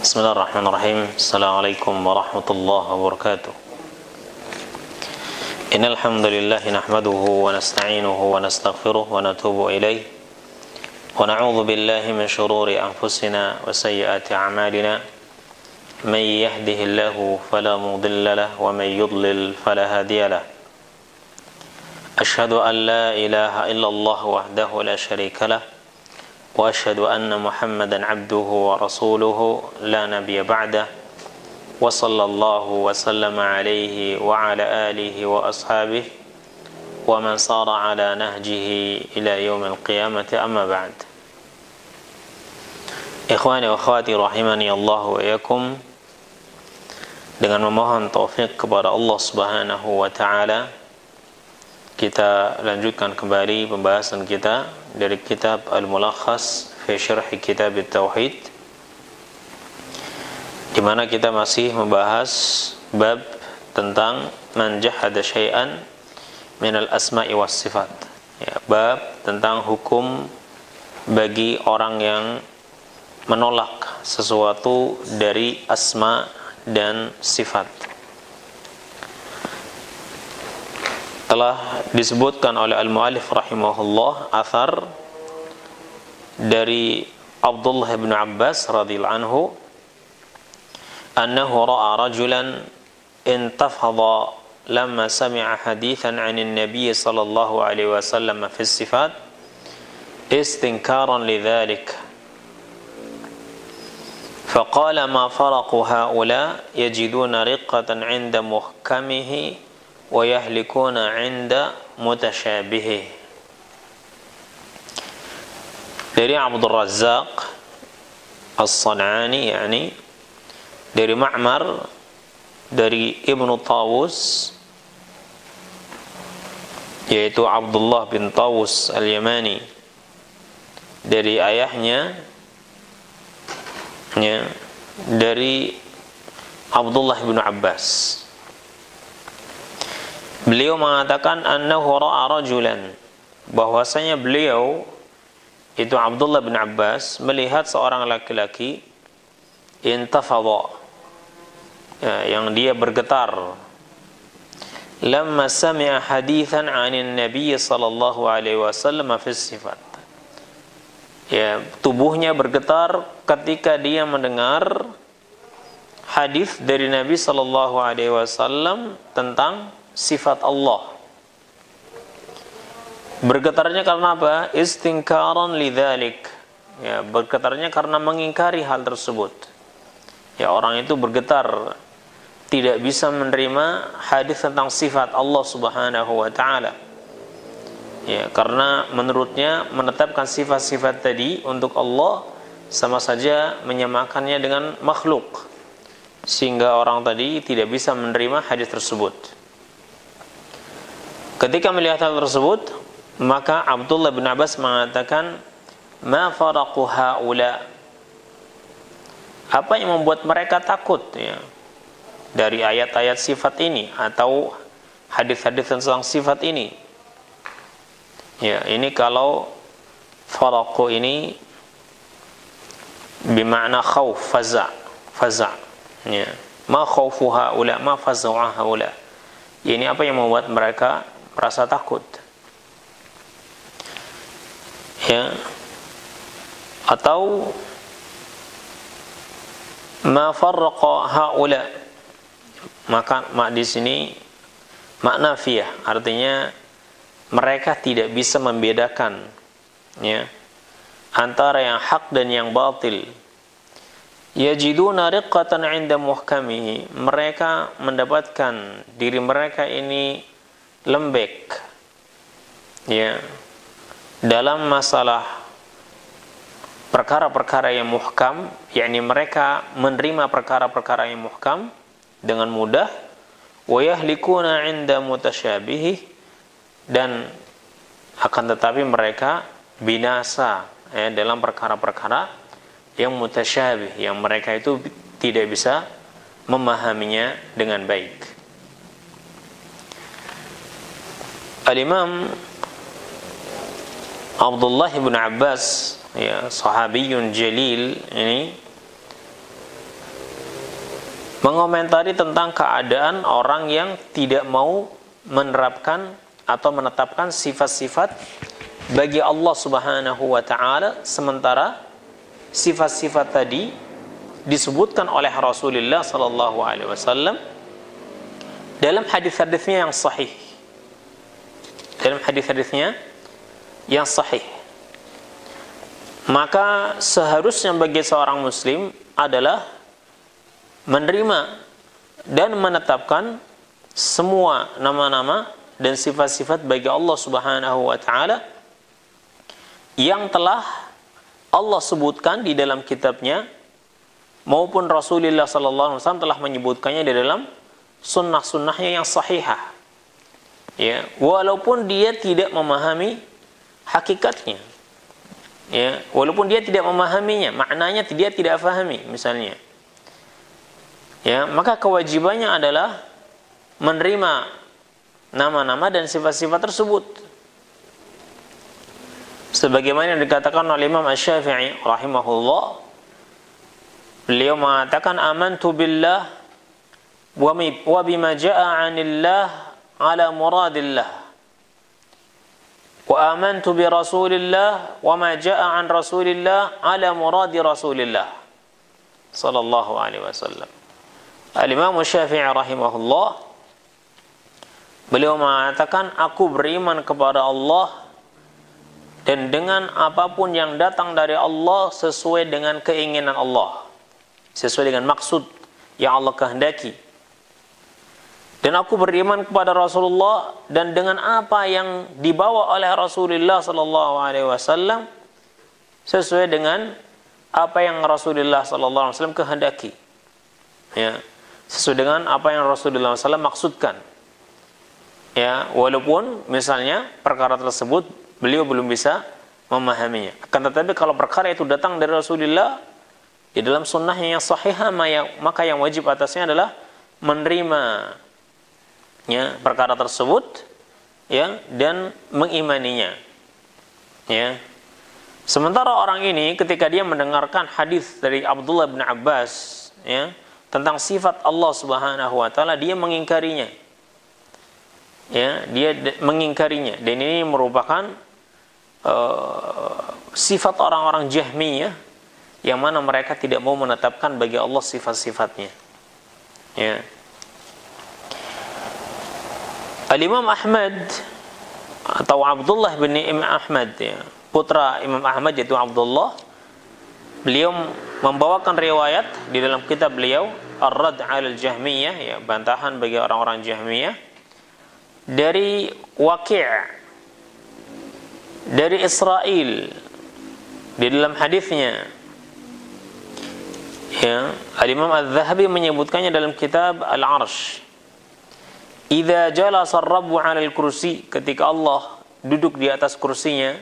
Bismillahirrahmanirrahim. Assalamualaikum warahmatullahi wabarakatuh. Innal hamdalillah nahmaduhu wa nasta'inuhu wa nastaghfiruh wa natubu ilayh wa na'udzu billahi min shururi anfusina wa sayyiati a'malina. May yahdihillahu fala mudilla lahu wa may yudlil fala hadiya lahu. Asyhadu an la ilaha illallah wahdahu la syarika lahu wa asyhadu anna Muhammadan abduhu wa rasuluhu la nabiyya ba'dah wa sallallahu wa sallama alaihi wa ala alihi wa ashabihi wa man sara ala nahjihi ila yaumil qiyamati amma ba'd. Ikhwani wa akhwati rahimani Allah wa iyyakum, dengan memohon taufik kepada Allah Subhanahu wa taala, kita lanjutkan kembali pembahasan kita dari kitab Al-Mulakhas fi Syarh Kitab At-Tauhid, di mana kita masih membahas bab tentang man jahada syai'an min al-asma'i was sifat. Ya, bab tentang hukum bagi orang yang menolak sesuatu dari asma dan sifat. Telah disebutkan oleh al-mu'allif rahimahullah athar dari Abdullah bin Abbas radhiyallahu anhu annahu ra'a rajulan intafadha lamma sami'a hadithan 'anil nabiy sallallahu alaihi wasallam fi sifat istinkaran lidzalik faqala ma faraqu haula yajiduna riqqatan 'inda muhkamihi wa yahlikuna 'inda mutasyabihi. Dari Abdul Razzaq As-San'ani, yakni dari Ma'mar, dari Ibnu Tawus, yaitu Abdullah bin Tawus Al-Yamani, dari ayahnya, ya, dari Abdullah bin Abbas. Beliau mengatakan annahu ra'a rajulan, bahwasanya beliau itu Abdullah bin Abbas melihat seorang laki-laki intafadha, ya, yang dia bergetar, lamma sami'a hadithan 'anil nabiy sallallahu alaihi wasallam fi sifat. Ya, tubuhnya bergetar ketika dia mendengar hadis dari Nabi sallallahu alaihi wasallam tentang sifat Allah. Bergetarnya karena apa? Istinkaran lidzalik. Ya, bergetarnya karena mengingkari hal tersebut. Ya, orang itu bergetar tidak bisa menerima hadis tentang sifat Allah Subhanahu wa taala. Ya, karena menurutnya menetapkan sifat-sifat tadi untuk Allah sama saja menyamakannya dengan makhluk, sehingga orang tadi tidak bisa menerima hadis tersebut. Ketika melihat hal tersebut, maka Abdullah bin Abbas mengatakan, ma faraqu haula, apa yang membuat mereka takut, ya, dari ayat-ayat sifat ini atau hadis-hadis tentang sifat ini. Ya, ini kalau faraqu ini bermakna khauf, faza', ya, ma khaufu haula, ma faza'u haula. Ini apa yang membuat mereka merasa takut, ya, atau ma farraqa haula, maka di sini makna fiyah, artinya mereka tidak bisa membedakan, ya, antara yang hak dan yang batil. Yajiduna riqqatan 'inda muhkamihi, mereka mendapatkan diri mereka ini lembek, ya, dalam masalah perkara-perkara yang muhkam, yakni mereka menerima perkara-perkara yang muhkam dengan mudah. Wa yahlikuna 'inda mutasyabihi, dan akan tetapi mereka binasa, ya, dalam perkara-perkara yang mutasyabih, yang mereka itu tidak bisa memahaminya dengan baik. Al-Imam Abdullah bin Abbas, ya, sahabiyun jalil, ini mengomentari tentang keadaan orang yang tidak mau menerapkan atau menetapkan sifat-sifat bagi Allah Subhanahu wa taala, sementara sifat-sifat tadi disebutkan oleh Rasulullah sallallahu alaihi wasallam dalam hadis-hadisnya yang sahih. Dalam hadis-hadisnya yang sahih. Maka seharusnya bagi seorang muslim adalah menerima dan menetapkan semua nama-nama dan sifat-sifat bagi Allah Subhanahu wa taala yang telah Allah sebutkan di dalam kitabnya maupun Rasulullah sallallahu alaihi wasallam telah menyebutkannya di dalam sunnah-sunnahnya yang sahihah. Ya, walaupun dia tidak memahami hakikatnya. Ya, walaupun dia tidak memahaminya, maknanya dia tidak fahami misalnya. Ya, maka kewajibannya adalah menerima nama-nama dan sifat-sifat tersebut. Sebagaimana yang dikatakan oleh Imam Asy-Syafi'i rahimahullah, beliau mengatakan amantu billah wa bima jaa'a 'anillah ala muradillah wa amantu bi rasulillah wa ma jaa'a 'an rasulillah ala muradi rasulillah sallallahu alaihi wasallam. Al-Imam Syafi'i rahimahullah, beliau mengatakan aku beriman kepada Allah dan dengan apapun yang datang dari Allah sesuai dengan keinginan Allah, sesuai dengan maksud yang Allah kehendaki. Dan aku beriman kepada Rasulullah dan dengan apa yang dibawa oleh Rasulullah sallallahu alaihi wasallam sesuai dengan apa yang Rasulullah sallallahu alaihi wasallam kehendaki. Ya, sesuai dengan apa yang Rasulullah SAW maksudkan. Ya, walaupun misalnya perkara tersebut beliau belum bisa memahaminya. Akan tetapi kalau perkara itu datang dari Rasulullah di dalam sunnahnya yang sahihah, maka yang wajib atasnya adalah menerima ya perkara tersebut ya dan mengimaninya. Ya. Sementara orang ini ketika dia mendengarkan hadis dari Abdullah bin Abbas ya tentang sifat Allah Subhanahu wa taala, dia mengingkarinya. Ya, dia mengingkarinya, dan ini merupakan sifat orang-orang Jahmiyah yang mana mereka tidak mau menetapkan bagi Allah sifat-sifatnya. Ya. Al-Imam Ahmad atau Abdullah bin Imam Ahmad ya, putra Imam Ahmad yaitu Abdullah, beliau membawakan riwayat di dalam kitab beliau Ar-Radd 'alal Jahmiyah, ya, bantahan bagi orang-orang Jahmiyah, dari Waqi' dari Israel di dalam hadisnya. Ya, Al-Imam Adz-Dzahabi menyebutkannya dalam kitab Al-'Arsy. Idza jalasa ar-rabbu 'alal kursi, ketika Allah duduk di atas kursinya,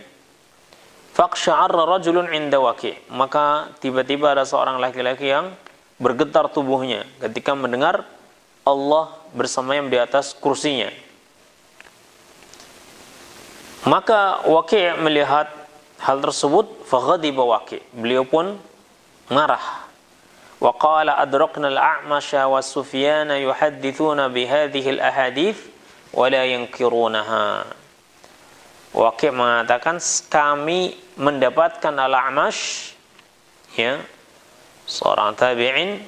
faqsha'arra rajulun 'inda Waqi', maka tiba-tiba ada seorang laki-laki yang bergetar tubuhnya ketika mendengar Allah bersemayam di atas kursinya. Maka Waqi' melihat hal tersebut, faghadiba Waqi', beliau pun marah. Wa qala adrakna al-a'masha wa Sufyana yuhaddithuna bihadhihi al-ahadith wa la yankirunaha. Waqi' mengatakan kami mendapatkan al-A'mash, ya, seorang tabi'in,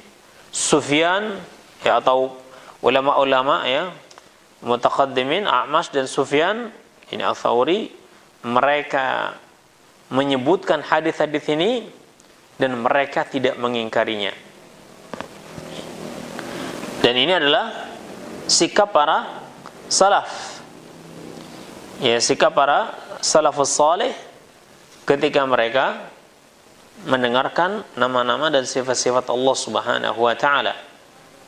Sufyan, ya, atau ulama-ulama ya mutaqaddimin, A'mash dan Sufyan ini Al-Thawri, mereka menyebutkan hadis-hadis ini dan mereka tidak mengingkarinya. Dan ini adalah sikap para salaf. Ya, sikap para salafus salih ketika mereka mendengarkan nama-nama dan sifat-sifat Allah Subhanahu wa taala,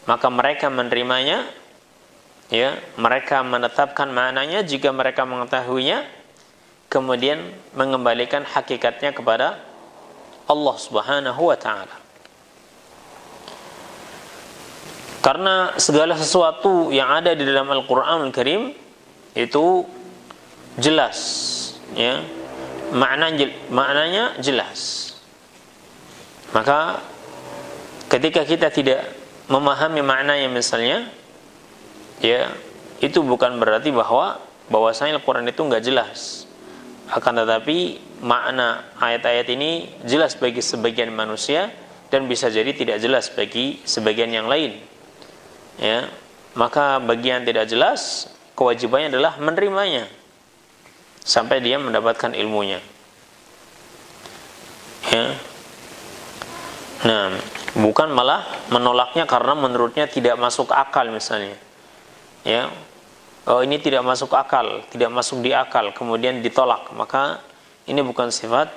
maka mereka menerimanya, ya, mereka menetapkan maknanya jika mereka mengetahuinya, kemudian mengembalikan hakikatnya kepada Allah Subhanahu wa taala. Karena segala sesuatu yang ada di dalam Al-Qur'anul Karim itu jelas, ya, maknanya jelas. Maka ketika kita tidak memahami maknanya misalnya, ya itu bukan berarti bahwasanya Al-Quran itu nggak jelas. Akan tetapi makna ayat-ayat ini jelas bagi sebagian manusia dan bisa jadi tidak jelas bagi sebagian yang lain. Ya, maka bagi yang tidak jelas, kewajibannya adalah menerimanya sampai dia mendapatkan ilmunya. Ya. Nah, bukan malah menolaknya karena menurutnya tidak masuk akal misalnya. Ya. Oh, ini tidak masuk akal, tidak masuk di akal, kemudian ditolak. Maka ini bukan sifat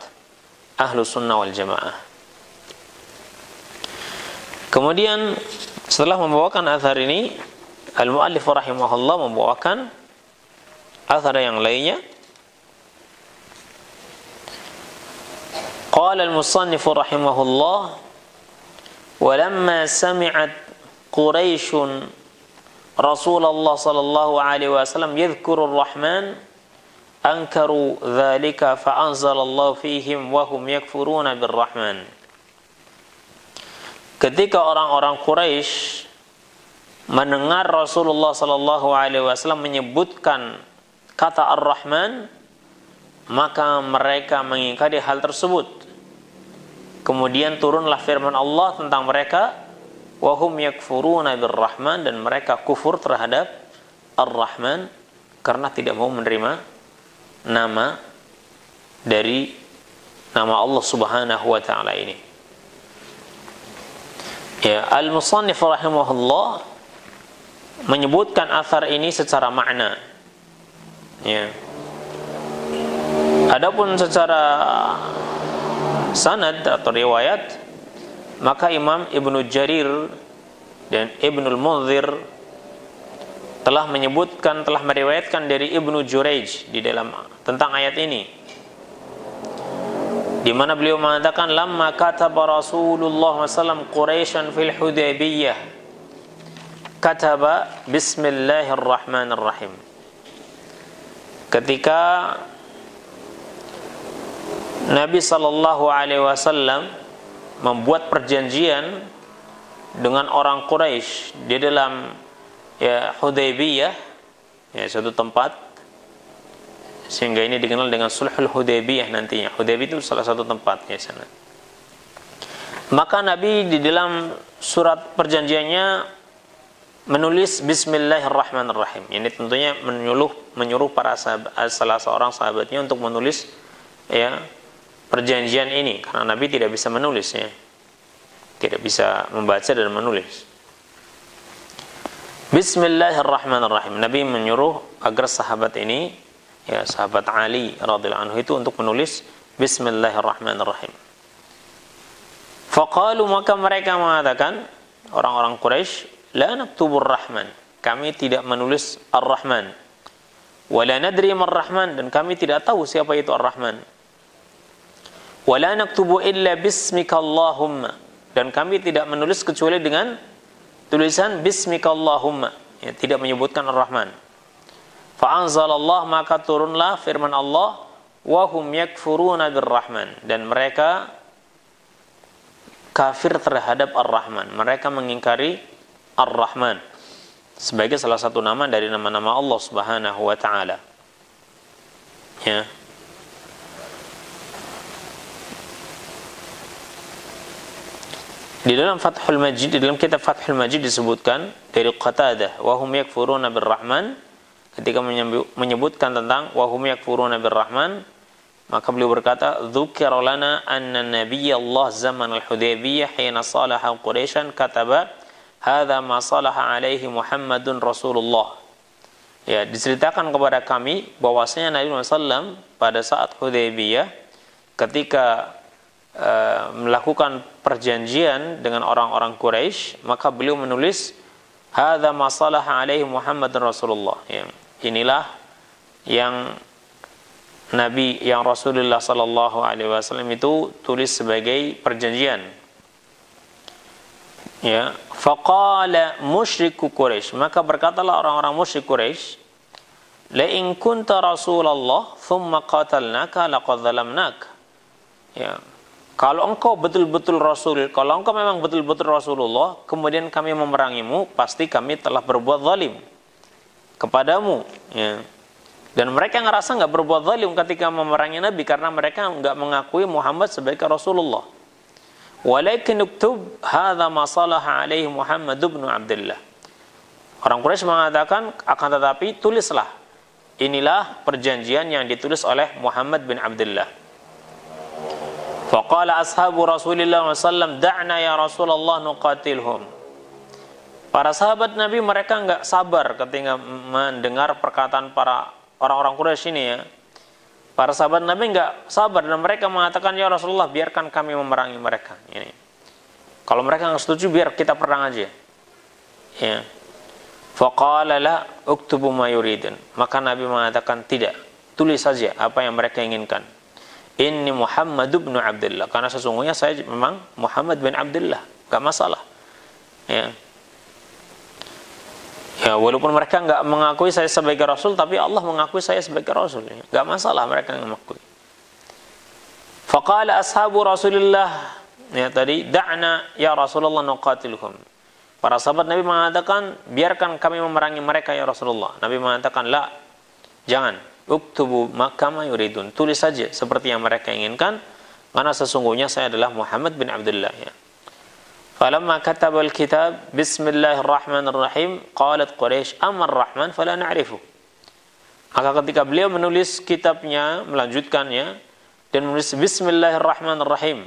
Ahlus Sunnah wal Jamaah. Kemudian setelah membawakan athar ini, al-muallif rahimahullah membawakan athar yang lainnya. Qala al-musannif rahimahullah, wa lamma sami'at Quraisyun Rasulullah sallallahu alaihi wasallam yadhkuru ar-Rahman ankaru dzalika fa anzalallahu fihim wa hum yakfuruna bir-Rahman. Ketika orang-orang Quraisy mendengar Rasulullah sallallahu alaihi wasallam menyebutkan kata Ar-Rahman, maka mereka mengingkari hal tersebut. Kemudian turunlah firman Allah tentang mereka, wa hum yakfuruna bir-Rahman, dan mereka kufur terhadap Ar-Rahman karena tidak mau menerima nama dari nama Allah Subhanahu wa taala ini. Ya, al-musannif rahimahullah menyebutkan athar ini secara makna. Ya. Adapun secara sanad atau riwayat, maka Imam Ibnu Jarir dan Ibnul Munzir telah menyebutkan, telah meriwayatkan dari Ibnu Jurayj di dalam tentang ayat ini, di mana beliau mengatakan, lamma kataba Rasulullah SAW Quraisyan fil Hudaybiyah kataba bismillahirrahmanirrahim. Ketika Nabi sallallahu alaihi wasallam membuat perjanjian dengan orang Quraisy di dalam Hudaybiyah, suatu tempat, sehingga ini dikenal dengan Sulhul Hudaybiyah nantinya. Hudaybiyah itu salah satu tempat sana. Maka Nabi di dalam surat perjanjiannya menulis Bismillahirrahmanirrahim. Ini tentunya menyuruh para sahabat, salah seorang sahabatnya untuk menulis perjanjian ini, karena Nabi tidak bisa menulisnya, tidak bisa membaca dan menulis. Bismillahirrahmanirrahim. Nabi menyuruh agar sahabat ini, sahabat Ali radhiyallahu anhu itu, untuk menulis Bismillahirrahmanirrahim. Faqalu, maka mereka mengatakan, orang-orang Quraisy, la naktubur Rahman, kami tidak menulis Ar-Rahman. Wa la nadri mar-Rahman, dan kami tidak tahu siapa itu Ar-Rahman. Wa la naktubu illa bismika Allahumma, dan kami tidak menulis kecuali dengan tulisan bismika Allahumma, tidak menyebutkan Ar-Rahman. Fa anzalallah, maka turunlah firman Allah, wa hum yakfuruna bir-Rahman, dan mereka kafir terhadap Ar-Rahman, mereka mengingkari Ar-Rahman sebagai salah satu nama dari nama-nama Allah Subhanahu wa taala. Ya. Di dalam Fathul Majid, di dalam kitab Fathul Majid disebutkan dari Qatadah, wa hum yakfuruna bir-Rahman, ketika menyebutkan tentang wa hum yakfuruna bir-Rahman, maka beliau berkata, dzukira lana anna nabiyallah zaman al-Hudaybiyah hina salaha Quraisyan kataba hadza ma salaha alaihi Muhammadun Rasulullah. Ya, diceritakan kepada kami bahwasanya Nabi SAW pada saat Hudaybiyah, ketika melakukan perjanjian dengan orang-orang Quraisy, maka beliau menulis hadza ma salaha alaihi Muhammadun Rasulullah. Ya, inilah yang Nabi, yang Rasulullah sallallahu alaihi wasallam itu tulis sebagai perjanjian. Ya, faqala musyriku Quraisy, maka berkatalah orang-orang musyrik Quraisy, la in kunta Rasulullah thumma qatalnaka laqad zalamnak. Ya, kalau engkau betul-betul Rasul, kalau engkau memang betul-betul Rasulullah, kemudian kami memerangimu, pasti kami telah berbuat zalim kepadamu. Ya. Dan mereka ngerasa nggak berbuat zalim ketika memerangi Nabi karena mereka nggak mengakui Muhammad sebagai Rasulullah. Walakin uktub hadza ma salaha alaihi Muhammad bin Abdullah. Orang Quraisy mengatakan, akan tetapi tulislah. Inilah perjanjian yang ditulis oleh Muhammad bin Abdullah. Faqala ashabu Rasulillah SAW, da'na ya Rasulullah nuqatilhum. Para sahabat Nabi mereka enggak sabar ketika mendengar perkataan para orang-orang Quraisy ini ya. Para sahabat Nabi enggak sabar dan mereka mengatakan, ya Rasulullah, biarkan kami memerangi mereka. Ini. Kalau mereka enggak setuju, biar kita perang aja. Ya. Faqala la uktubu ma yuridun. Maka Nabi mengatakan, tidak, tulis saja apa yang mereka inginkan. Inni Muhammad bin Abdullah, karena sesungguhnya saya memang Muhammad bin Abdullah, enggak masalah. Ya. Ya, walaupun mereka enggak mengakui saya sebagai Rasul, tapi Allah mengakui saya sebagai Rasul. Enggak masalah mereka mengakui. Faqala ashabu Rasulillah, ya tadi, da'na ya Rasulullah nuqatilhum. Para sahabat Nabi mengatakan, biarkan kami memerangi mereka ya Rasulullah. Nabi mengatakan, la, jangan. Uktubu kama yuridun. Tulis saja seperti yang mereka inginkan, karena sesungguhnya saya adalah Muhammad bin Abdullah. Ya. Falamma katabal kitab, bismillahirrahmanirrahim, qalat Quraisy, amar rahman fala na'rifu. Maka ketika beliau menulis kitabnya, melanjutkannya, dan menulis bismillahirrahmanirrahim,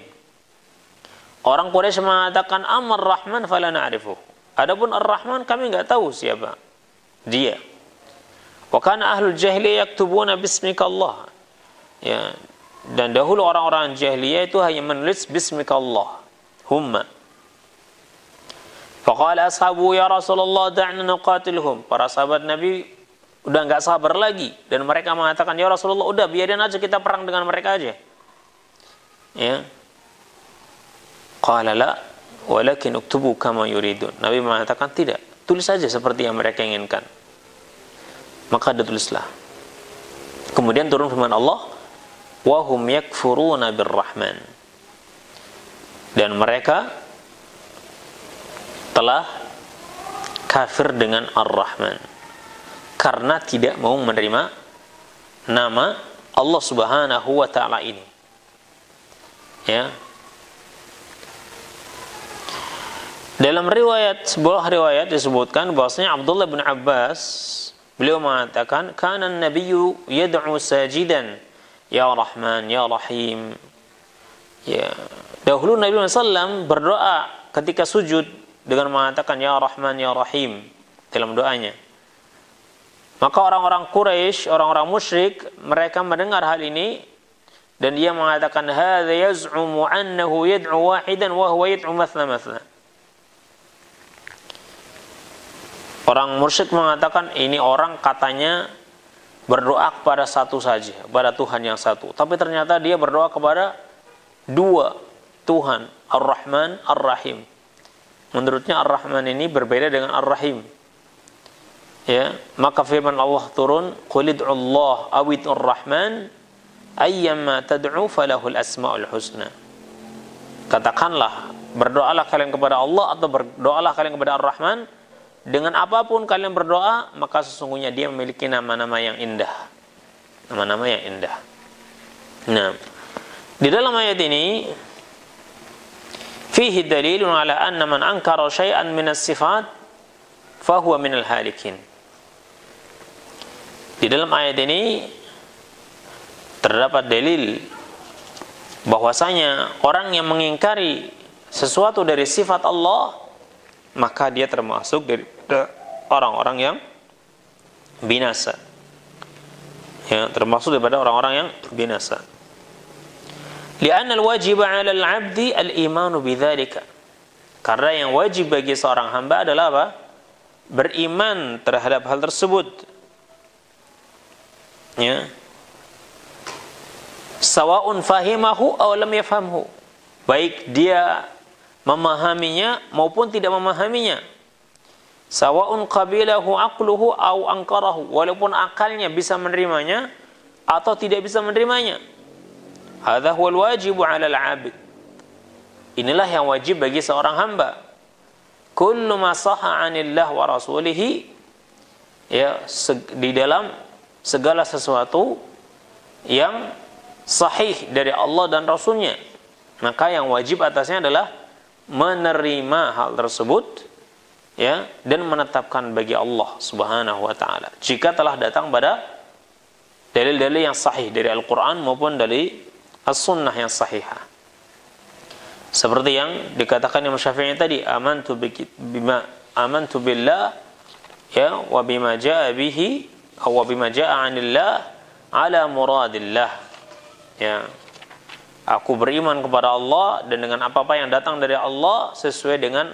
orang Quraisy mengatakan, amar rahman fala na'rifu. Adapun ar-Rahman kami enggak tahu siapa dia. Wa kana ahlul jahiliyah yaktubuna bismikallah. Ya. Dan dahulu orang-orang jahiliyah itu hanya menulis bismikallah. Humma. Faqala ashabu ya Rasulullah da'na nuqatilhum. Para sahabat Nabi udah enggak sabar lagi dan mereka mengatakan, ya Rasulullah, udah biarin aja kita perang dengan mereka aja. Ya. Qala la, walakin uktubu kama yuridun. Nabi mengatakan, tidak, tulis saja seperti yang mereka inginkan. Maka ditulislah. Kemudian turun firman Allah, wa hum yakfuruna birrahman. Dan mereka telah kafir dengan Ar-Rahman karena tidak mau menerima nama Allah Subhanahu wa taala ini. Ya. Dalam sebuah riwayat disebutkan bahwasanya Abdullah bin Abbas, beliau mengatakan, kana an-nabiyyu yad'u sajidan, ya Rahman ya Rahim. Ya, dahulu Nabi SAW berdoa ketika sujud dengan mengatakan ya Rahman ya Rahim dalam doanya. Maka orang-orang Quraisy, orang-orang musyrik, mereka mendengar hal ini dan dia mengatakan, hadza yaz'umu annahu yad'u wahidan wa huwa yad'u mathna. Orang musyrik mengatakan, ini orang katanya berdoa kepada satu saja, kepada Tuhan yang satu. Tapi ternyata dia berdoa kepada dua Tuhan, Ar-Rahman, Ar-Rahim. Menurutnya Ar-Rahman ini berbeda dengan Ar-Rahim. Ya, maka firman Allah turun, qul ud'ullah awid'ur rahman ayyamma tad'u falahul asmaul husna. Katakanlah, berdoalah kalian kepada Allah atau berdoalah kalian kepada Ar-Rahman, dengan apapun kalian berdoa, maka sesungguhnya dia memiliki nama-nama yang indah. Nama-nama yang indah. Nah, di dalam ayat ini fihi dalilun ala anna man ankara syai'an minas sifat fahuwa minal halikin. Di dalam ayat ini terdapat dalil bahwasanya orang yang mengingkari sesuatu dari sifat Allah, maka dia termasuk dari orang-orang yang binasa. Ya, termasuk daripada orang-orang yang binasa. Li'anna al-wajib 'ala al-'abdi al-imanu bidzalika. Karena yang wajib bagi seorang hamba adalah apa? Beriman terhadap hal tersebut. Ya. Sawa'un fahimahu aw lam yafhamhu. Baik dia memahaminya maupun tidak memahaminya. Sawa'un qabilahu aqluhu aw ankarahu. Walaupun akalnya bisa menerimanya atau tidak bisa menerimanya. Hadza huwal wajibu 'alal 'abd. inilah yang wajib bagi seorang hamba. Kullu ma sahha 'anillah wa rasulihi, ya, di dalam segala sesuatu yang sahih dari Allah dan Rasulnya, maka yang wajib atasnya adalah menerima hal tersebut, ya, dan menetapkan bagi Allah Subhanahu wa taala jika telah datang pada dalil-dalil yang sahih dari Al-Qur'an maupun dari As-Sunnah yang sahihah. Seperti yang dikatakan Imam Syafi'i tadi, amantu billah, ya, wa bima jaa bihi wa bima jaa 'anillah ala muradillah, ya, aku beriman kepada Allah dan dengan apa-apa yang datang dari Allah sesuai dengan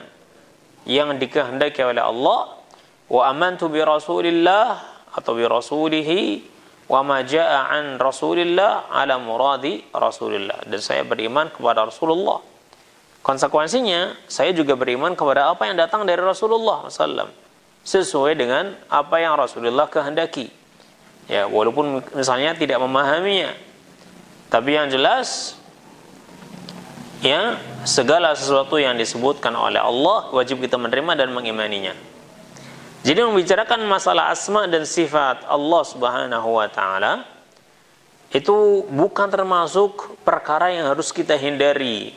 yang dikehendaki oleh Allah. Wa amantu bi rasulillah atau bi rasulihi wa ma jaa an rasulillah ala muradi rasulillah, dan saya beriman kepada Rasulullah. Konsekuensinya saya juga beriman kepada apa yang datang dari Rasulullah SAW sesuai dengan apa yang Rasulullah kehendaki, ya, walaupun misalnya tidak memahaminya, tapi yang jelas, ya, segala sesuatu yang disebutkan oleh Allah wajib kita menerima dan mengimaninya. Jadi membicarakan masalah asma dan sifat Allah Subhanahu wa taala itu bukan termasuk perkara yang harus kita hindari,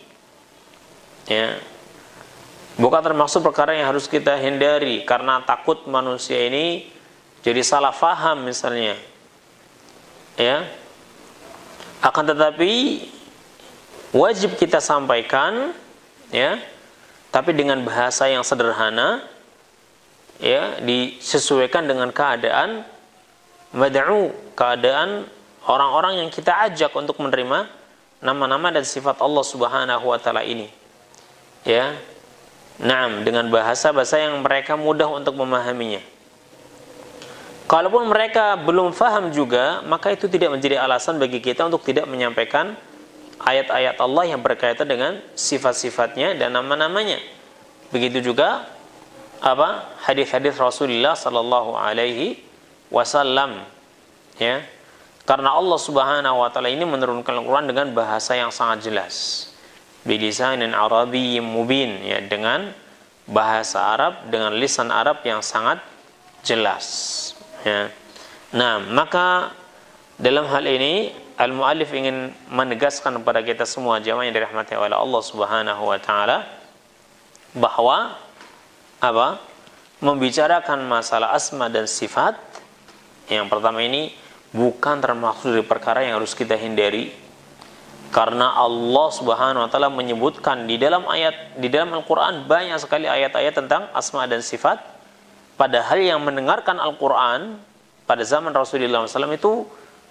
ya. Bukan termasuk perkara yang harus kita hindari karena takut manusia ini jadi salah faham misalnya, ya. Akan tetapi wajib kita sampaikan, ya, tapi dengan bahasa yang sederhana, ya, disesuaikan dengan keadaan mad'u, keadaan orang-orang yang kita ajak untuk menerima nama-nama dan sifat Allah Subhanahu wa taala ini, ya. Naam, dengan bahasa-bahasa yang mereka mudah untuk memahaminya. Kalaupun mereka belum faham juga, maka itu tidak menjadi alasan bagi kita untuk tidak menyampaikan ayat-ayat Allah yang berkaitan dengan sifat-sifatnya dan nama-namanya. Begitu juga hadis-hadis Rasulullah sallallahu alaihi wasallam, ya. Karena Allah Subhanahu wa taala ini menurunkan Al-Qur'an dengan bahasa yang sangat jelas. Bilisanin Arabiyyin mubin, ya, dengan bahasa Arab, dengan lisan Arab yang sangat jelas, ya. Nah, maka dalam hal ini al-muallif ingin menegaskan kepada kita semua jamaah yang dirahmati oleh Allah Subhanahu wa taala bahwa membicarakan masalah asma dan sifat yang pertama ini bukan termasuk dari perkara yang harus kita hindari, karena Allah Subhanahu wa taala menyebutkan di dalam Al-Qur'an banyak sekali ayat-ayat tentang asma dan sifat, padahal yang mendengarkan Al-Qur'an pada zaman Rasulullah SAW itu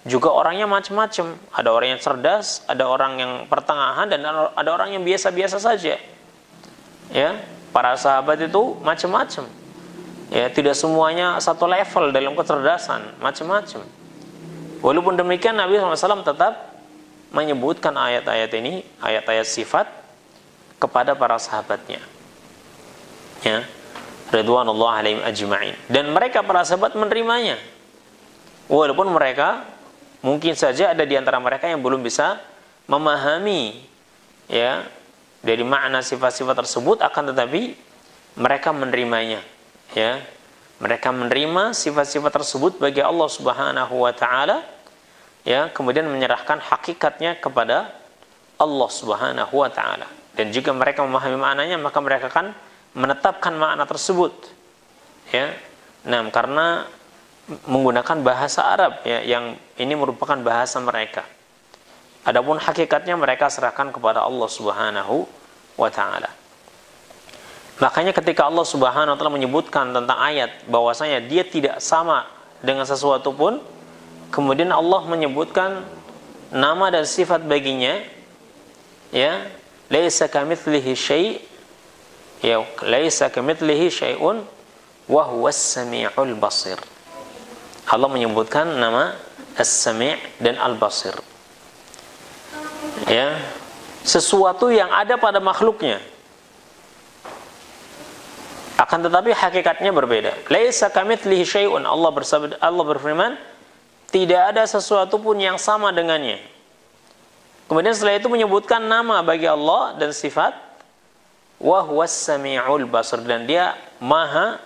juga orangnya macam-macam. Ada orang yang cerdas, ada orang yang pertengahan, dan ada orang yang biasa-biasa saja, ya. Para sahabat itu macam-macam, ya, tidak semuanya satu level dalam kecerdasan, macam-macam. Walaupun demikian Nabi SAW tetap menyebutkan ayat-ayat ini, ayat-ayat sifat, kepada para sahabatnya, ya, ridwanullah alaihim ajma'in, dan mereka para sahabat menerimanya, walaupun mereka mungkin saja ada di antara mereka yang belum bisa memahami, ya, dari makna sifat-sifat tersebut, akan tetapi mereka menerimanya, ya. Mereka menerima sifat-sifat tersebut bagi Allah Subhanahu wa taala, ya, kemudian menyerahkan hakikatnya kepada Allah Subhanahu wa taala. Dan jika mereka memahami maknanya, maka mereka akan menetapkan makna tersebut, ya. Nah, karena menggunakan bahasa Arab, ya, yang ini merupakan bahasa mereka. Adapun hakikatnya mereka serahkan kepada Allah Subhanahu wa taala. Makanya ketika Allah Subhanahu wa taala menyebutkan tentang ayat bahwasanya dia tidak sama dengan sesuatu pun, kemudian Allah menyebutkan nama dan sifat baginya, ya, laisa kamitslihi syai', ya, laisa kamitslihi syai'un wa huwas samiul basir. Allah menyebutkan nama As-Sami' dan Al-Basir, ya, sesuatu yang ada pada makhluknya, akan tetapi hakikatnya berbeda. Laisa kamitslihi syai'un, Allah berfirman, tidak ada sesuatu pun yang sama dengannya. Kemudian setelah itu menyebutkan nama bagi Allah dan sifat, wa huwas sami'ul basir, dan dia maha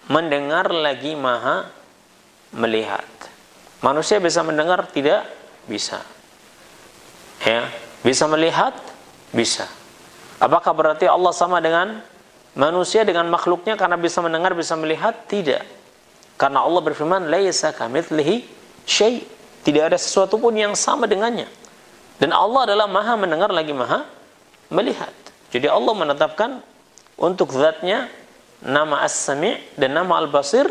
mendengar lagi maha melihat. Manusia bisa mendengar? Tidak bisa. Ya, bisa melihat? Bisa. Apakah berarti Allah sama dengan manusia, dengan makhluknya karena bisa mendengar, bisa melihat? Tidak. Karena Allah berfirman, laisa kamitslihi syai'. Tidak ada sesuatu pun yang sama dengannya. Dan Allah adalah maha mendengar lagi maha melihat. Jadi Allah menetapkan untuk zatnya nama As-Sami' dan nama Al-Basir,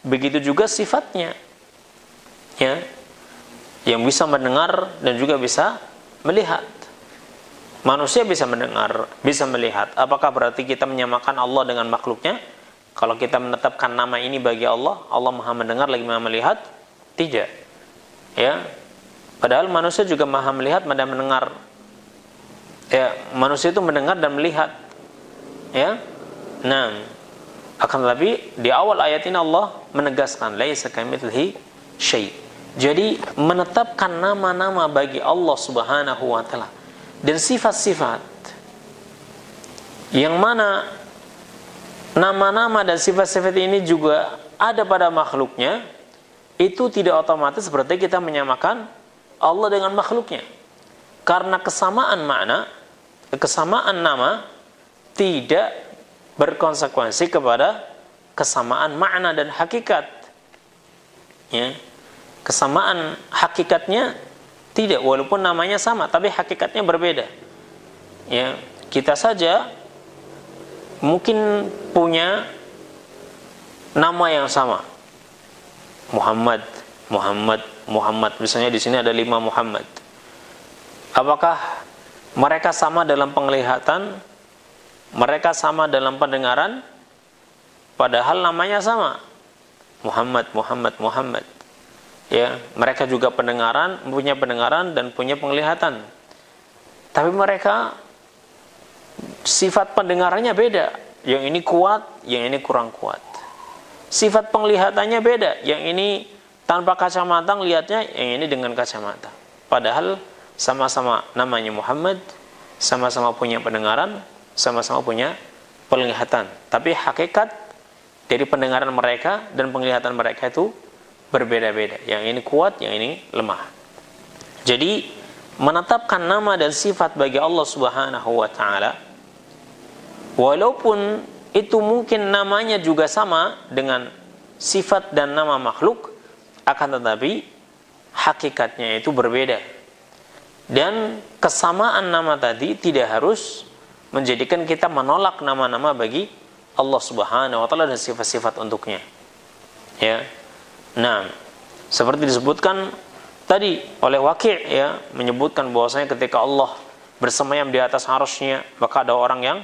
begitu juga sifatnya, ya, yang bisa mendengar dan juga bisa melihat. Manusia bisa mendengar, bisa melihat. Apakah berarti kita menyamakan Allah dengan makhluknya? Kalau kita menetapkan nama ini bagi Allah, Allah maha mendengar lagi maha melihat? Tidak. Ya, padahal manusia juga maha melihat dan mendengar. Ya, manusia itu mendengar dan melihat. Ya, nah, akan tetapi di awal ayat ini Allah menegaskan laisa kamitslihi syai'. Jadi menetapkan nama-nama bagi Allah Subhanahu wa taala dan sifat-sifat yang mana nama-nama dan sifat-sifat ini juga ada pada makhluknya, itu tidak otomatis berarti kita menyamakan Allah dengan makhluknya. Karena kesamaan makna, kesamaan nama tidak berkonsekuensi kepada kesamaan makna dan hakikat. Ya. Kesamaan hakikatnya tidak, walaupun namanya sama tapi hakikatnya berbeda. Ya, kita saja mungkin punya nama yang sama. Muhammad, misalnya di sini ada 5 Muhammad. Apakah mereka sama dalam penglihatan? Mereka sama dalam pendengaran? Padahal namanya sama. Muhammad. Ya, mereka juga punya pendengaran dan punya penglihatan. Tapi mereka sifat pendengarannya beda. Yang ini kuat, yang ini kurang kuat. Sifat penglihatannya beda. Yang ini tanpa kacamata lihatnya, yang ini dengan kacamata. Padahal sama-sama namanya Muhammad, sama-sama punya pendengaran, sama-sama punya penglihatan. Tapi hakikat dari pendengaran mereka dan penglihatan mereka itu berbeda-beda. Yang ini kuat, yang ini lemah. Jadi menetapkan nama dan sifat bagi Allah Subhanahu wa taala, walaupun itu mungkin namanya juga sama dengan sifat dan nama makhluk, akan tetapi hakikatnya itu berbeda. Dan kesamaan nama tadi tidak harus menjadikan kita menolak nama-nama bagi Allah Subhanahu wa taala dan sifat-sifat untuknya. Ya. Nah, seperti disebutkan tadi oleh Waqi', ya, menyebutkan bahwasanya ketika Allah bersemayam di atas arsy-Nya, maka ada orang yang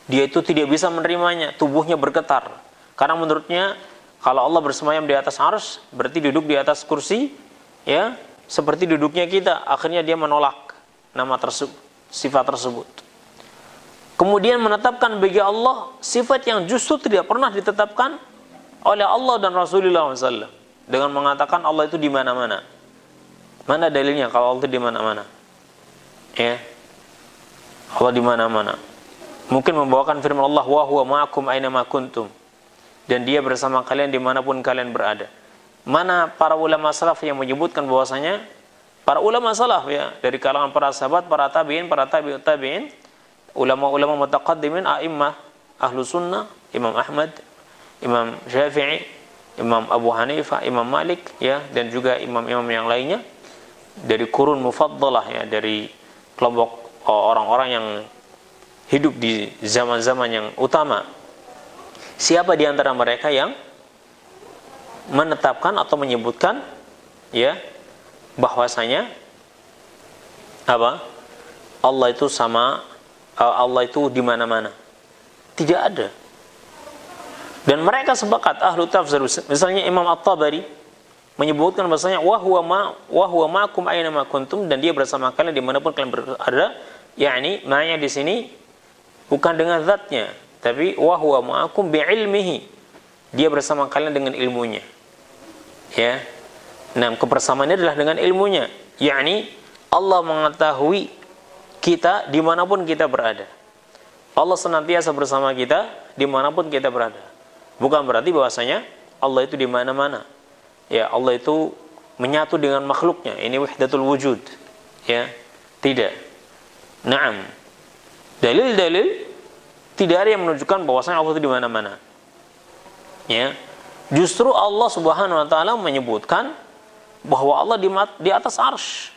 dia itu tidak bisa menerimanya, tubuhnya bergetar. Karena menurutnya kalau Allah bersemayam di atas arsy berarti duduk di atas kursi, ya, seperti duduknya kita. Akhirnya dia menolak nama tersebut, sifat tersebut. Kemudian menetapkan bagi Allah sifat yang justru tidak pernah ditetapkan oleh Allah dan Rasulullah SAW, dengan mengatakan Allah itu di mana-mana. Mana dalilnya kalau Allah itu di mana-mana? Ya, Allah di mana-mana. Mungkin membawakan firman Allah, wa huwa ma'akum aina ma kuntum, dan dia bersama kalian dimanapun kalian berada. Mana para ulama salaf yang menyebutkan bahwasanya para ulama salaf, ya, dari kalangan para sahabat, para tabi'in, para tabi'ut tabi'in, ulama-ulama mutaqaddimin, a'immah ahlu sunnah, Imam Ahmad, Imam Syafi'i, Imam Abu Hanifah, Imam Malik, ya, dan juga imam-imam yang lainnya dari kurun mufaddalah, ya, dari kelompok orang-orang yang hidup di zaman-zaman yang utama. Siapa di antara mereka yang menetapkan atau menyebutkan, ya, bahwasanya apa? Allah itu sama, Allah itu di mana-mana. Tidak ada. Dan mereka sepakat ahlu tafsir, misalnya Imam At-Tabari menyebutkan bahwasanya wa huwa ma'akum aina ma kuntum, dan dia bersama kalian dimanapun kalian berada. yakni ma'nya di sini bukan dengan zatnya, tapi wa huwa ma'akum bi'ilmihi, dia bersama kalian dengan ilmunya. Ya. Nah, kebersamaannya adalah dengan ilmunya. Yakni Allah mengetahui kita dimanapun kita berada. Allah senantiasa bersama kita dimanapun kita berada. Bukan berarti bahwasanya Allah itu di mana-mana. Ya, Allah itu menyatu dengan makhluknya. Ini wahdatul wujud. Ya, tidak. Naam. Dalil-dalil tidak ada yang menunjukkan bahwasanya Allah itu di mana-mana. Ya. Justru Allah Subhanahu wa taala menyebutkan bahwa Allah di atas arsy.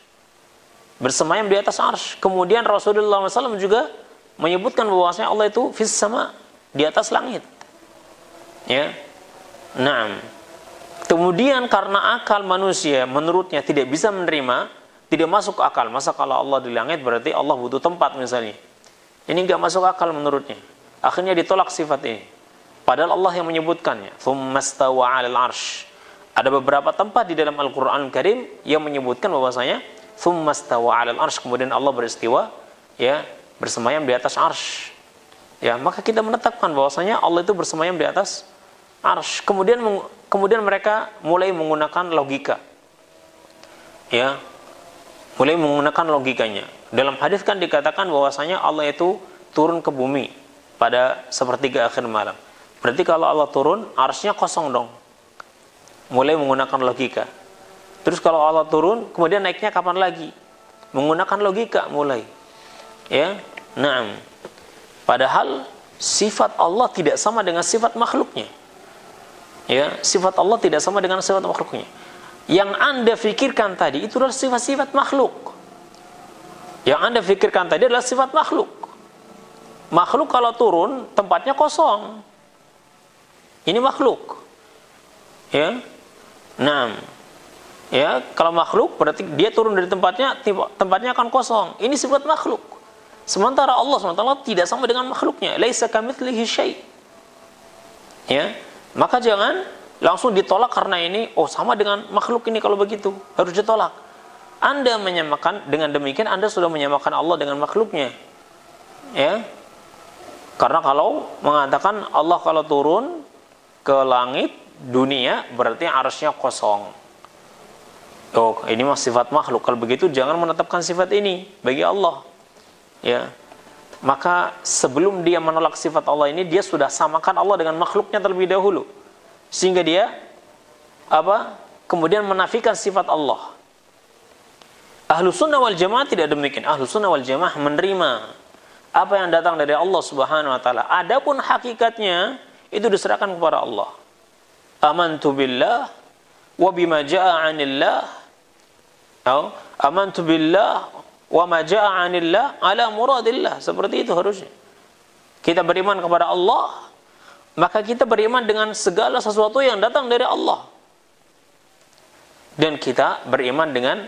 Bersemayam di atas arsy. Kemudian Rasulullah SAW juga menyebutkan bahwasanya Allah itu fis sama, di atas langit. Ya. Naam. Kemudian karena akal manusia menurutnya tidak bisa menerima, tidak masuk akal. Masa kalau Allah di langit berarti Allah butuh tempat misalnya. Ini enggak masuk akal menurutnya. Akhirnya ditolak sifat ini. Padahal Allah yang menyebutkannya. Tsummastawa 'alal 'arsy. Ada beberapa tempat di dalam Al-Qur'an Al-Karim yang menyebutkan bahwasanya tsummastawa 'alal 'arsy, kemudian Allah beristiwa, ya, bersemayam di atas arsy. Ya, maka kita menetapkan bahwasanya Allah itu bersemayam di atas arsy. Kemudian mereka mulai menggunakan logika. Ya. Mulai menggunakan logikanya. Dalam hadis kan dikatakan bahwasanya Allah itu turun ke bumi pada sepertiga akhir malam. Berarti kalau Allah turun, arsy-nya kosong dong. Mulai menggunakan logika. Terus kalau Allah turun, kemudian naiknya kapan lagi? Menggunakan logika mulai. Ya, naam. Padahal sifat Allah tidak sama dengan sifat makhluknya. Ya, sifat Allah tidak sama dengan sifat makhluknya. Yang Anda fikirkan tadi itu adalah sifat-sifat makhluk. Yang Anda fikirkan tadi adalah sifat makhluk. Makhluk kalau turun, tempatnya kosong. Ini makhluk. Ya. Naam. Ya, kalau makhluk berarti dia turun dari tempatnya akan kosong. Ini sifat makhluk. Sementara Allah SWT tidak sama dengan makhluknya. Laisa kamitslihi syai'. Ya. Maka jangan langsung ditolak karena ini sama dengan makhluk ini, kalau begitu harus ditolak. Anda menyamakan, dengan demikian Anda sudah menyamakan Allah dengan makhluknya. Ya. Karena kalau mengatakan Allah kalau turun ke langit dunia berarti arsy-nya kosong. Ini mah sifat makhluk. Kalau begitu jangan menetapkan sifat ini bagi Allah. Ya. Maka sebelum dia menolak sifat Allah ini, dia sudah samakan Allah dengan makhluknya terlebih dahulu. Sehingga dia kemudian menafikan sifat Allah. Ahlus sunnah wal jamaah tidak demikian. Ahlus sunnah wal jamaah menerima apa yang datang dari Allah Subhanahu wa taala. Adapun hakikatnya itu diserahkan kepada Allah. Amantu billah wa bima jaa'a 'anillah. Amantu billah wa ma jaa'a 'anillah ala muradillah. Seperti itu harusnya. Kita beriman kepada Allah, maka kita beriman dengan segala sesuatu yang datang dari Allah. Dan kita beriman dengan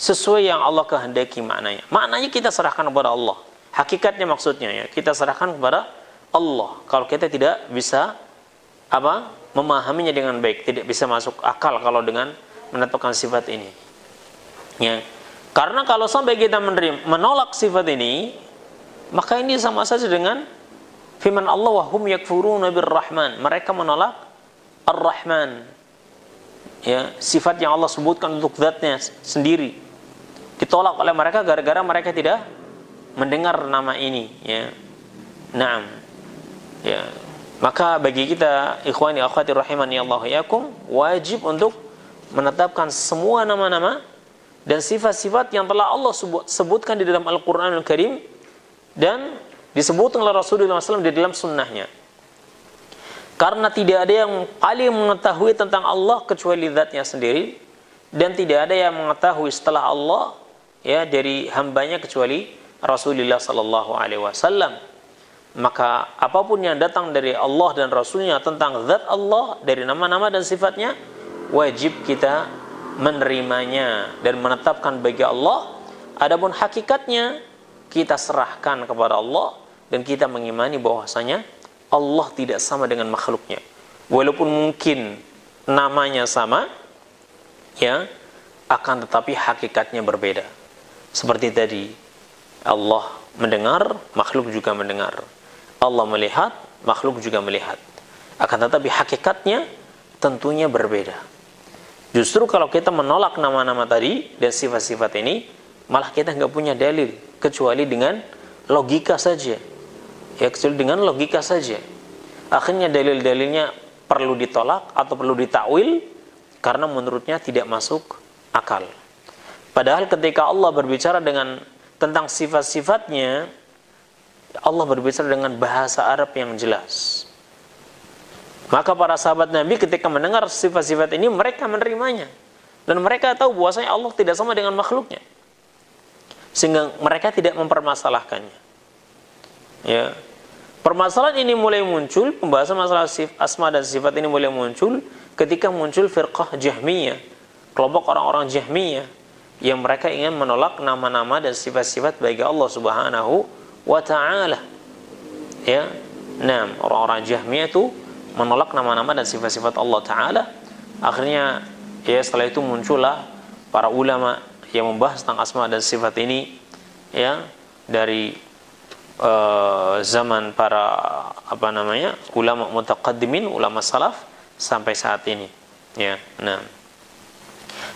sesuai yang Allah kehendaki maknanya. Maknanya kita serahkan kepada Allah. Hakikatnya maksudnya ya, kita serahkan kepada Allah. Kalau kita tidak bisa memahaminya dengan baik, tidak bisa masuk akal kalau dengan menetapkan sifat ini. Ya. Karena kalau sampai kita menolak sifat ini, maka ini sama saja dengan firman Allah, wa hum yakfuruna birrahman. Mereka menolak Ar-Rahman. Ya, sifat yang Allah sebutkan untuk zatnya sendiri. Ditolak oleh mereka gara-gara mereka tidak mendengar nama ini, ya. Naam. Ya. Maka bagi kita ikhwani akhwati rahimani Allah yakum, wajib untuk menetapkan semua nama-nama dan sifat-sifat yang telah Allah sebutkan di dalam Al-Qur'anul Karim dan disebut oleh Rasulullah SAW di dalam sunnahnya. Karena tidak ada yang paling mengetahui tentang Allah kecuali zatnya sendiri, dan tidak ada yang mengetahui setelah Allah dari hambanya kecuali Rasulullah SAW. Maka apapun yang datang dari Allah dan Rasulnya tentang zat Allah, dari nama-nama dan sifatnya, wajib kita menerimanya dan menetapkan bagi Allah. Adapun hakikatnya kita serahkan kepada Allah dan kita mengimani bahwasanya Allah tidak sama dengan makhluknya. Walaupun mungkin namanya sama, ya, akan tetapi hakikatnya berbeda. Seperti tadi, Allah mendengar, makhluk juga mendengar. Allah melihat, makhluk juga melihat. Akan tetapi hakikatnya tentunya berbeda. Justru kalau kita menolak nama-nama tadi dan sifat-sifat ini, malah kita nggak punya dalil kecuali dengan logika saja. Ya, kecuali dengan logika saja. Akhirnya dalil-dalilnya perlu ditolak atau perlu ditakwil karena menurutnya tidak masuk akal. Padahal ketika Allah berbicara tentang sifat-sifatnya, Allah berbicara dengan bahasa Arab yang jelas. Maka para sahabat Nabi ketika mendengar sifat-sifat ini, mereka menerimanya. Dan mereka tahu bahwasanya Allah tidak sama dengan makhluknya. Sehingga mereka tidak mempermasalahkannya. Ya. Permasalahan ini mulai muncul, pembahasan masalah asma dan sifat ini mulai muncul ketika muncul firqah Jahmiyah, kelompok orang-orang Jahmiyah yang mereka ingin menolak nama-nama dan sifat-sifat bagi Allah Subhanahu wa ta'ala. Ya. Nah, orang-orang Jahmiyah itu menolak nama-nama dan sifat-sifat Allah Ta'ala. Akhirnya ya setelah itu muncullah para ulama yang membahas tentang asma dan sifat ini, ya, dari zaman para ulama mutaqaddimin, ulama salaf sampai saat ini, ya. Nah,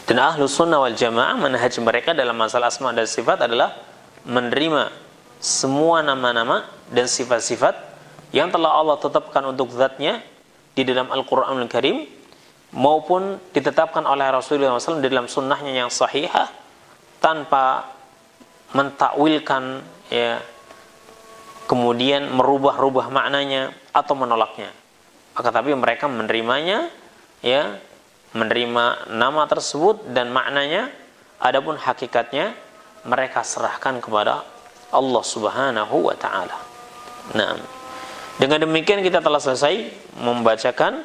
dan Ahlus Sunnah wal Jamaah, manhaj mereka dalam masalah asma dan sifat adalah menerima semua nama-nama dan sifat-sifat yang telah Allah tetapkan untuk zatnya di dalam Al-Quranul Karim maupun ditetapkan oleh Rasulullah SAW di dalam sunnahnya yang sahihah, tanpa mentakwilkan, ya, kemudian merubah-rubah maknanya atau menolaknya. Akan tapi mereka menerimanya, ya, menerima nama tersebut dan maknanya, adapun hakikatnya mereka serahkan kepada Allah Subhanahu wa ta'ala. Nah, dengan demikian kita telah selesai membacakan,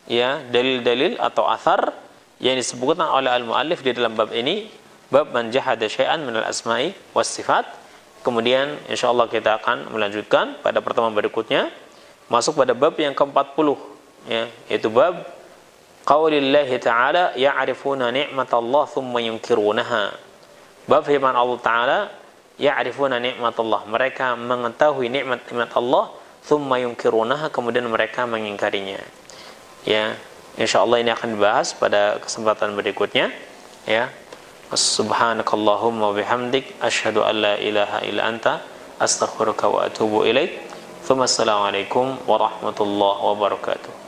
ya, dalil-dalil atau athar yang disebutkan oleh al-muallif di dalam bab ini, bab man jahada syai'an minal asma'i was sifat. Kemudian insyaallah kita akan melanjutkan pada pertemuan berikutnya masuk pada bab yang ke-40, ya, yaitu bab qaulillahi ta'ala ya'rifuna ni'matallah thumma yunkirunaha. Bab firman Allah Ta'ala ya'rifuna ni'matallah, mereka mengetahui nikmat-nikmat Allah, thumma yunkirunaha, kemudian mereka mengingkarinya. Ya, insyaallah ini akan dibahas pada kesempatan berikutnya, ya. Subhanakallahumma wa bihamdik asyhadu an la ilaha illa anta astaghfiruka wa atubu ilaik. Assalamualaikum warahmatullahi wabarakatuh.